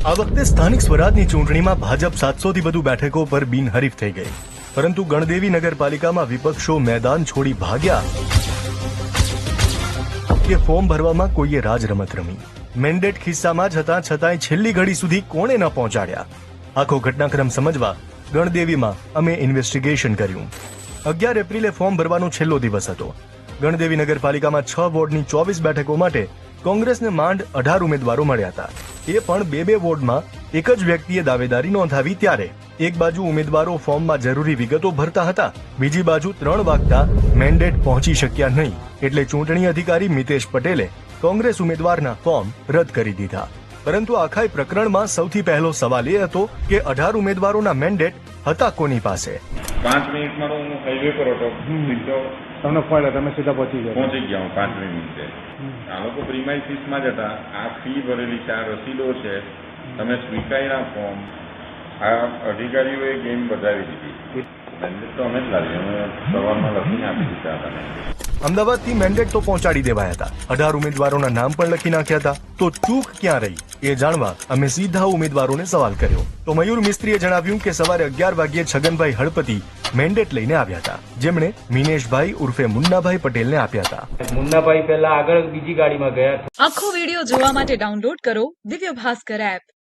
આ વખતે સ્થાનિક સ્વરાજની ચૂંટણીમાં ભાજપ 700 થી વધુ બેઠકો પર બિનહરીફ થઈ ગઈ, પરંતુ ગણદેવી નગરપાલિકામાં વિપક્ષો મેદાન છોડી ભાગ્યા કે ફોર્મ ભરવામાં કોઈએ રાજ રમત રમી. મેન્ડેટ ખિસ્સામાં જ હતા છતાંય છેલ્લી ઘડી સુધી કોણે ન પહોંચાડ્યા. આખો ઘટનાક્રમ સમજવા ગણદેવીમાં અમે ઇન્વેસ્ટિગેશન કર્યું. 11 એપ્રિલે ફોર્મ ભરવાનો છેલ્લો દિવસ હતો. ગણદેવી નગરપાલિકામાં 6 વોર્ડની 24 બેઠકો માટે કોંગ્રેસને માંડ 18 ઉમેદવારો મળ્યા હતા. એ પણ બે વોર્ડમાં એક જ વ્યક્તિએ દાવેદારી નોંધાવી ત્યારે એક બાજુ ઉમેદવારો ફોર્મમાં જરૂરી વિગતો ભરતા હતા, બીજી બાજુ 3 વાગતા મેન્ડેટ પહોંચી શક્યા નહીં, એટલે ચૂંટણી અધિકારી મિતેશ પટેલે કોંગ્રેસ ઉમેદવારના ફોર્મ રદ કરી દીધા. પરંતુ આખા પ્રકરણમાં સૌથી પહેલો સવાલ એ હતો કે 18 ઉમેદવારોના મેન્ડેટ હતા કોની પાસે. 5 મિનિટમાં હું હાઈવે પર હતો, તમને ફોન તમે સીધા પહોંચી ગયા હું 5 મિનિટે. આ લોકો પ્રીમાઇસીસમાં જ હતા. આ ફી ભરેલી છે, આ રસીદો છે, તમે સ્વીકાર્યા ફોર્મ. આ અધિકારીઓએ ગેમ બતાવી દીધી. મેન્ડેટ તો અમે જ લાવી, અમે સવારમાં લખીને આપી દીધા હતા. અમદાવાદથી મેન્ડેટ તો પહોંચાડી દેવાયા હતા, 18 ઉમેદવારોના નામ પણ લખી નાખ્યા હતા. તો ચૂક ક્યાં રહી એ જાણવા અમે સીધા ઉમેદવારોને સવાલ કર્યો. તો મયુર મિસ્ત્રીએ જણાવ્યું કે સવારે 11 વાગ્યે છગનભાઈ હળપતિ મેન્ડેટ લઈને આવ્યા હતા, જેમણે મિનેશભાઈ ઉર્ફે મુન્નાભાઈ પટેલને આપ્યા હતા. મુન્નાભાઈ પહેલા આગળ બીજી ગાડીમાં ગયા. આખો વિડીયો જોવા માટે ડાઉનલોડ કરો દિવ્ય ભાસ્કર એપ.